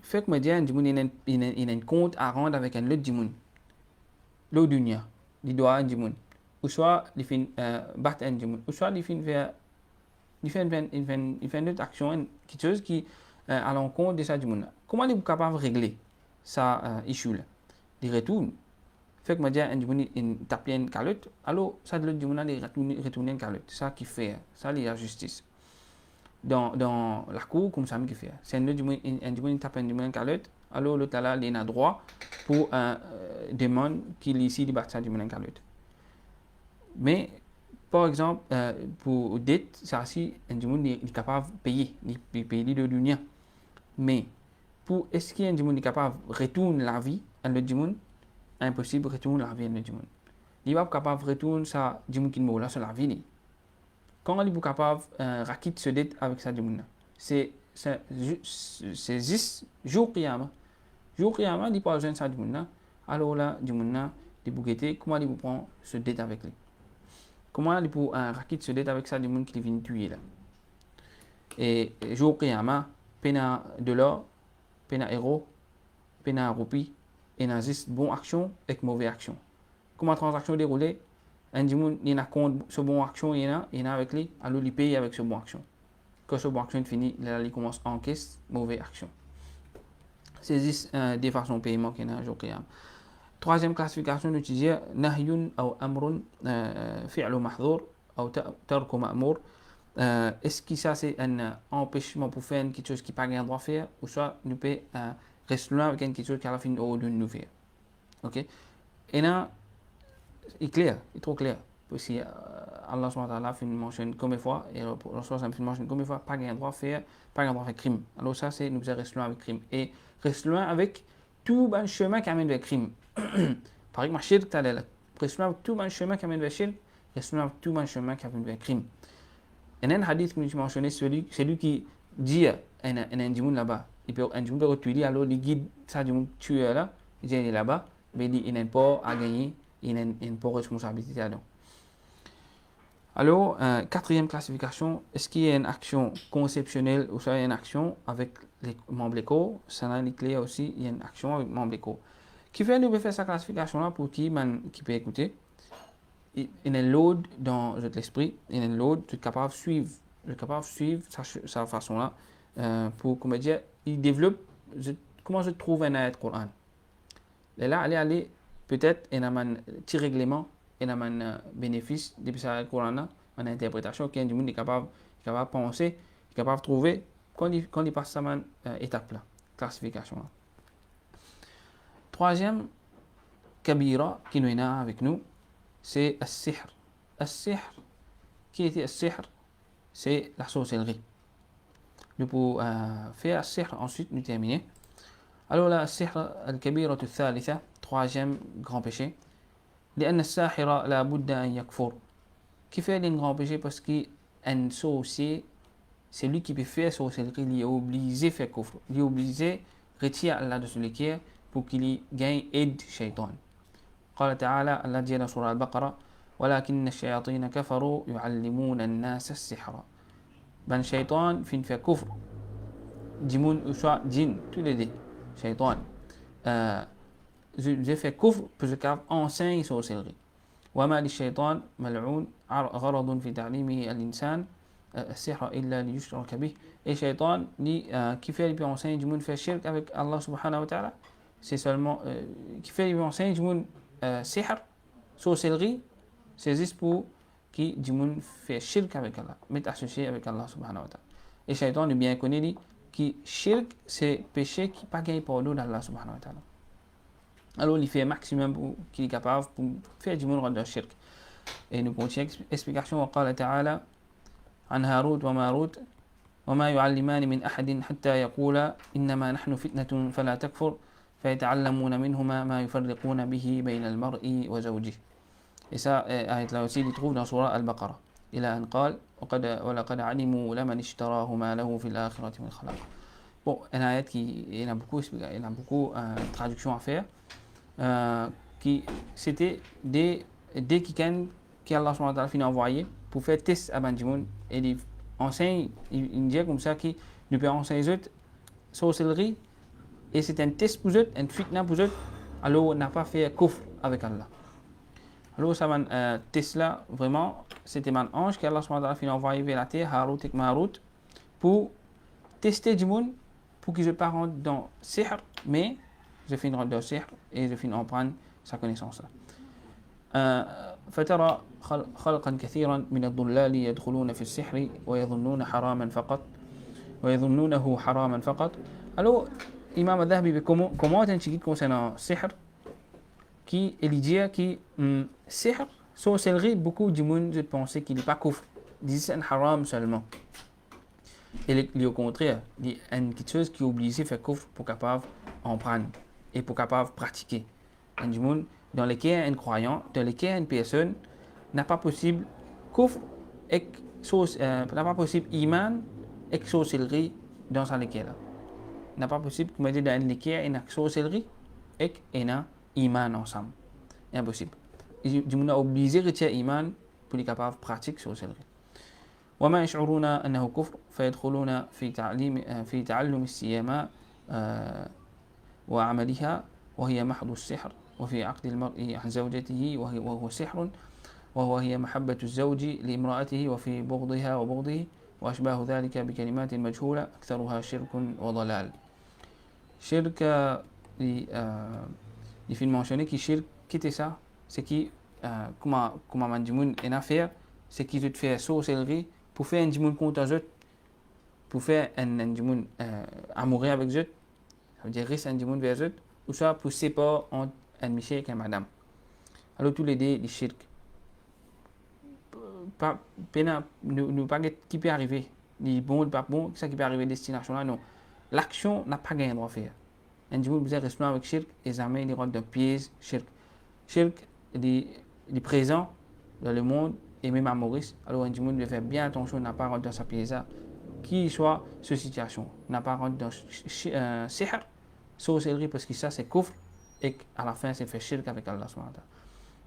fait que me dire, il a un compte à rendre avec un autre dimoun. L'autre dunya, il doit un dimoun. Ou soit il fait battre un dimoun. Ou soit il fait une autre action, quelque chose qui à l'encontre de sa dimoun. Comment il est capable de régler ça issue là? Il retourne. Fait que me dire, un dimoun il tape une calotte, alors ça de l'autre dimoun il retourne une calotte. C'est ça qui fait, ça il y a justice. Dans la cour, comme ça, qui fait. C'est un dimoun tape un dimoun calotte, alors l'autre là, il a droit pour demander qu'il ici il bat ça dimoun calotte. Mais, par exemple, pour dette, ça aussi, un dimoun est capable de payer, il paye de l'union. Mais, pour est-ce qu'un dimoun est capable de retourner la vie à l'autre dimoun? Impossible de retourner la vie à l'autre dimoun. Il n'est pas capable de retourner sa dimoun qui est mort là sur la vie. Quand il est capable de raquer ce dette avec sa dimoun, c'est juste jour qiyamah. Jour qiyamah, il n'est pas besoin de sa dimoun. Alors là, dimoun, il est comment il prend ce dette avec lui? Comment il peut raquer ce dette avec sa dimoun qui vient tuer là? Et jour qiyamah, pena de l'or, pena héros, pena roupie, et n'a juste bonne action et mauvaise action. Comment la transaction déroulée? Un dimoun, il a compte ce bon action, il y a avec lui, alors il paye avec ce bon action. Quand ce bon action est fini, là, il commence à encaisser mauvaise action. C'est juste des façons de paiement qu'il y a un jour qiyam. Troisième classification, nous disons nahyun ou amrun fi'lu mahdhur ou tarku ma'mur. Est-ce que ça c'est un empêchement pour faire quelque chose qui n'a pas le droit de faire, ou soit nous peut rester loin avec quelque chose qui a la fin de nous faire. Ok? Et là, il est clair, il est trop clair. Parce que Allah SWT fait une mention comme une fois, et Rasul fait une mention comme une fois, pas de droit de faire, pas de droit de faire crime. Alors ça, c'est nous rester loin avec crime. Et rester loin avec tout le chemin qui amène vers crime. Par exemple, shirk, tu as là. Reste loin avec tout le chemin qui amène vers shirk, reste loin avec tout le chemin qui amène vers crime. Et un hadith que nous mentionnons, c'est lui qui dit à un djimoun là-bas, un djimoun peut retuer, alors il guide ça djimoun tuer là, il dit est là-bas, mais il n'a pas à gagner, il n'a pas de responsabilité là-dedans. Alors, quatrième classification, est-ce qu'il y a une action conceptionnelle ou soit une action avec les membres légaux? Ça n'a pas clé aussi, il y a une action avec les membres légaux. Qui fait nous faire cette classification-là pour qui peut écouter? Il y a un load dans l'esprit, il y a un load, tu es capable de suivre sa façon-là pour, comment dire, il développe comment je trouve un ayat Coran. Et là, aller peut-être, il y a un petit règlement, il y a un bénéfice de ce Coran, une interprétation qui est capable de penser, est capable de trouver quand il passe cette étape-là, classification-là. Troisième, kabira, qui nous est avec nous, c'est al-sihr. Al-sihr, qui était al-sihr? C'est la sorcellerie. Nous pouvons faire al-sihr, ensuite nous terminer. Alors là, al-sihr al-kabira al-thalitha, troisième grand péché. لأن الساحر لا بد أن يكفر. Qui fait un grand péché parce que un sorcier, c'est lui qui peut faire sorcellerie, il est obligé de faire kufr. Il est obligé de retirer Allah de ce liquide pour qu'il gagne aide shaitan. قال تعالى الله dit dans Surah Al-Baqarah ولكن الشياطين كفروا يعلمون الناس السحر. Ben shaitan fin fait kufr. Djimoun ou soit djinn, tous les deux. Shaitan. J'ai fait kufr parce qu'il enseigne sorcellerie. وما للشيطان ملعون غرض في تعليمه الإنسان السحر إلا ليشرك به. Et shaitan qui fait lui enseigner du monde fait shirk avec Allah subhanahu wa ta'ala, c'est seulement qui fait lui enseigner du monde sihr, sorcellerie, c'est juste pour qui du monde fait shirk avec Allah, met associé avec Allah subhanahu wa ta'ala. Et shaitan est bien connu dit que shirk c'est péché qui pas gagné pardon d'Allah subhanahu wa ta'ala. Alors il fait un maximum pour qu'il est capable pour faire du monde dans le shirk. Et nous continuons l'explication وقال تعالى عن هاروت وماروت وما يعلمان من أحد حتى يقولا إنما نحن فتنة فلا تكفر فيتعلمون منهما ما يفرقون به بين المرء وزوجه. Et ça, ayat là aussi, il trouve dans Surah Al-Baqarah. إلى أن قال ولقد علموا لمن اشتراه ما له في الآخرة من خلاق. Bon, un ayat qui il a beaucoup de traductions à faire. Qui c'était des kikans qui Allah subhanahu wa ta'ala finit envoyé pour faire test à Bandimoun et il enseigne, il dit comme ça qu'il ne peut enseigner les autres sorcellerie et c'est un test pour eux, un fitna pour eux, alors on n'a pas fait kufr avec Allah. Alors ça test là vraiment c'était un ange qui Allah subhanahu wa ta'ala finit envoyé vers la terre Harut et Marut pour tester du monde pour qu'ils ne pas rentrent dans sihr mais je finis dans le sihr et je finis en prendre sa connaissance là. فترى خلقا كثيرا من الضلال يدخلون في السحر ويظنونه حراما فقط. Alors Imam Al-Dhahabi comment un chiquit concernant sihr qui il dit que sihr sorcellerie beaucoup de monde je pensais qu'il n'est pas kufr, disent c'est un haram seulement. Et au contraire, il y a une chose qui est obligée de faire kufr pour capable en prendre et pour capable pratiquer. Un monde dans lequel un croyant, dans lequel une personne n'a pas possible kufr et n'a pas possible iman et sorcellerie dans sa lequel. N'a pas possible comme dire dans lequel il y a sorcellerie et il y a iman ensemble. Impossible. Du monde est obligé de retirer iman pour être capable de pratiquer sorcellerie. وما يشعرون أنه كفر فيدخلون في تعلم السيما وعملها وهي محض السحر وفي عقد المرء عن زوجته وهو سحر وهي محبة الزوج لامرأته وفي بغضها وبغضه وأشباه ذلك بكلمات مجهولة أكثرها شرك وضلال. شرك il faut mentionner que shirk qu'était ça c'est qui comment man dit une affaire c'est qui te fait sorcellerie pour faire un djimoun contre eux, pour faire un djimoun amoureux avec eux, ça veut dire risque un djimoun vers eux, ou soit pour séparer entre un monsieur et un madame. Alors tous les deux, les shirk. Nous pas qui peut arriver, ni bon, pas bon, ça qui peut arriver destination là, non. L'action n'a pas gagné droit à faire. Un djimoun vous reste avec shirk et jamais il rentre dans piège shirk. Shirk est présent dans le monde. Et même à Maurice, alors un monde doit faire bien attention, n'a pas rentré dans sa pièce, qui soit cette situation, n'a pas rentré dans sihr, sorcellerie, parce que ça c'est kufr, et à la fin c'est fait shirk avec Allah subhanahu wa ta'ala.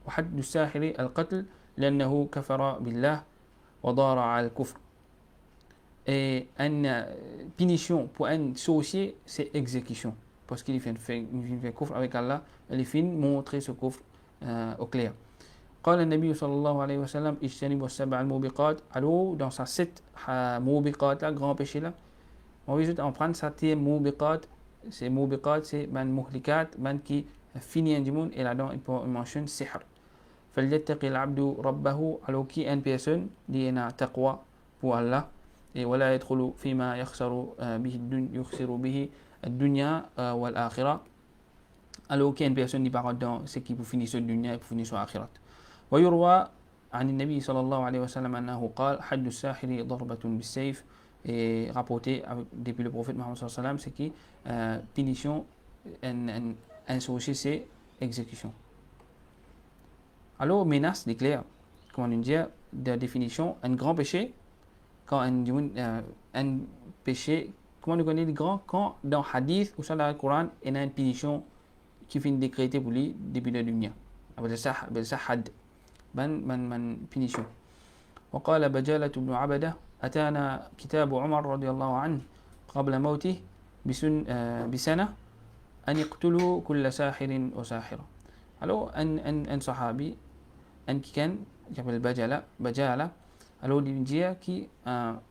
وحد الساحر القتل لأنه كفر بالله وضار على الكفر. Et une punition pour un sorcier, c'est exécution, parce qu'il vient faire kufr avec Allah, il vient montrer ce kufr au clair. قال النبي صلى الله عليه وسلم اجتنبوا السبع الموبقات. Alors dans sa 7 موبقات là grand péché là on va juste en prendre ça tie موبقات c'est موبقات c'est man muhlikat man qui finit un monde et là-dedans il mentionne sihr. فليتقي العبد ربه. Alors qui une personne qui a taqwa pour Allah et ولا يدخل فيما يخسر به الدنيا والآخرة. Alors qui une personne qui part dans ce qui pour finir sur dunya et pour finir sur akhirat. ويروى عن النبي صلى الله عليه وسلم أنه قال حد الساحر ضربة بالسيف. Et rapporté depuis le prophète Mohammed صلى الله عليه وسلم c'est qui punition un sorcier c'est exécution. Alors menace déclare comment on dit de définition un grand péché quand un péché, comment nous connaît les grands, quand dans hadith ou dans le Coran, il y a une punition qui finit décrétée pour lui depuis la dunya. C'est had, ban punition. وقال بجالة بن عبدة أتانا كتاب عمر رضي الله عنه قبل موته بسنة أن يقتلوا كل ساحر وساحرة. Alors un sahabi, un qui s'appelle Bajala, alors il dit que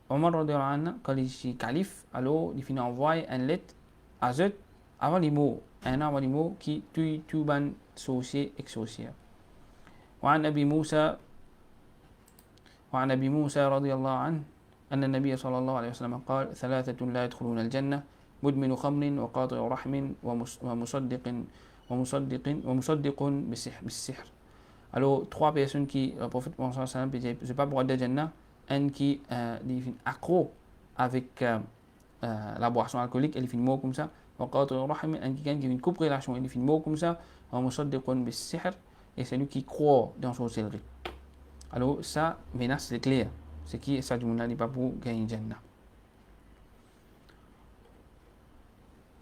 Omar radiallahu anhu, quand il est calife, alors il finit envoyer une lettre à eux avant les mots, avant les mots qui tuent tout ban sorcier exorcier. وعن أبي موسى رضي الله عنه أن النبي صلى الله عليه وسلم قال ثلاثة لا يدخلون الجنة مدمن خمر وقاطع رحم ومصدق بالسحر. Alors, trois personnes qui, le prophète Mohammed sallam peut dire, je pas pour aller Jannah, un qui est accro avec la boisson alcoolique, il fait mot comme ça, un qui a une coupe relation, il fait mot comme ça, et c'est lui qui croit dans son sorcellerie. Alors, ça, maintenant, c'est clair. C'est qui ça du monde n'est pas pour gagner Jannah.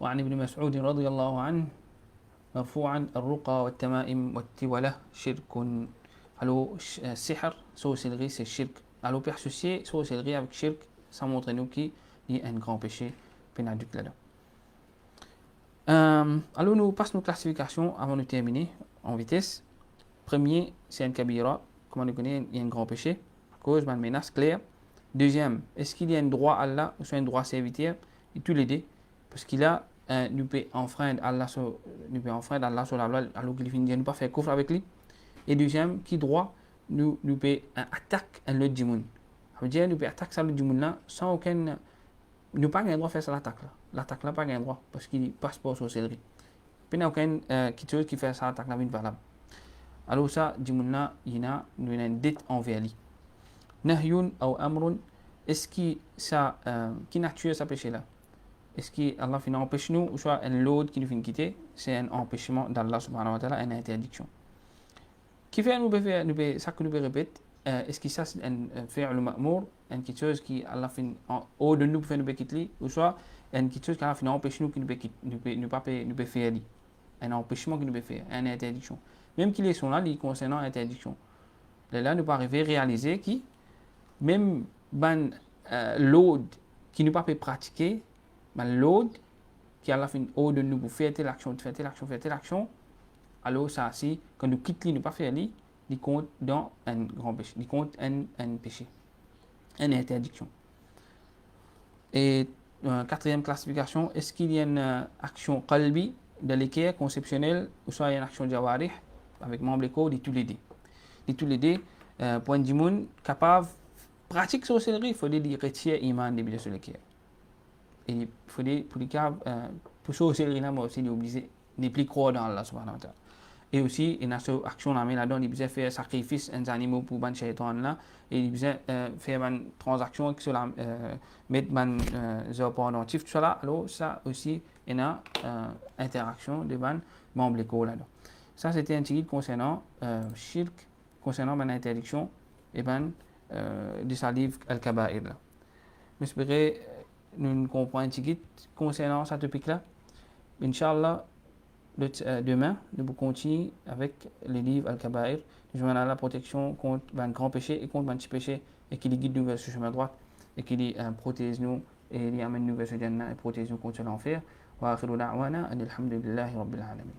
وعن ابن مسعود رضي الله عنه مرفوعا الرقى والتمائم والتولة شرك. Alors, sihr, sorcellerie, c'est shirk. Alors, pour associer sorcellerie avec shirk, ça montre nous qu'il y a un grand péché pénal là-dedans. Alors, nous passons nos classifications avant de terminer en vitesse. Premier, c'est un kabira. Comme on le connaît, il y a un grand péché. À cause d'une menace claire. Deuxième, est-ce qu'il y a un droit à Allah ou soit un droit serviteur? Et tous les deux. Parce qu'il a nous peut enfreindre Allah sur la loi alors qu'il finit de ne pas faire coffre avec lui. Et deuxième, qui droit nous peut attaquer un autre monde. Ça veut dire nous peut attaquer ça l'autre monde là sans aucun nous pas un droit de faire ça l'attaque là. L'attaque là pas un droit parce qu'il passe pas sur sorcellerie. Puis il n'y a aucun chose qui fait ça l'attaque là valable. Alors ça du monde là il y a une dette envers lui. Nahyun ou amrun, est-ce que ça qui nature ça péché là? Est-ce qu'Allah finit empêche nous ou soit un load qui nous finit quitter? C'est un empêchement d'Allah subhanahu wa ta'ala, une interdiction. Qui fait ça que nous répéter? Est-ce que ça c'est un fi'l ma'mour, une quelque chose qui Allah finit au de nous pour nous quitter ou soit une quelque chose qui Allah finit empêche nous qui nous pas nous faire un empêchement qui nous faire une interdiction. Même qu'ils sont là, ils concernant l'interdiction. Là nous pas arriver à réaliser que même load qui nous pas pratiquer l'autre qui a la fin au de nous pour faire telle action, alors ça aussi, quand nous quittons, nous pas faire lui, il compte dans un grand péché, il compte un péché, une interdiction. Et quatrième classification, est-ce qu'il y a une action qalbi de l'équerre conceptionnelle ou soit une action jawarih avec membre éco de tous les deux. De tous les deux, point du monde capable pratique sorcellerie, il faut dire retirer iman de sur l'équerre. Et il faut dire pour les cas pour sorcellerie là moi aussi obligé n'est plus croire dans Allah subhanahu wa ta'ala. Et aussi il y a une action là-dedans, il besoin faire sacrifice un animaux pour ban shaitan là et il besoin faire une transaction sur la mettre ban pendentif tout ça là. Alors ça aussi il y a interaction de ban membre l'école là-dedans. Ça c'était un petit concernant shirk, concernant ban interdiction et ban de sa livre al-kaba'ir là. J'espère nous comprenons un petit peu concernant ce topic-là. Inch'Allah, demain, nous allons continuer avec le livre Al-Kaba'ir. Nous allons la protection contre un grand péché et contre un petit péché et qui guide nous vers ce chemin droit et qui protège nous et amène nous vers ce Jannah et protège nous contre l'enfer. Wa akhiru da'wana alhamdulillahi rabbil alamin.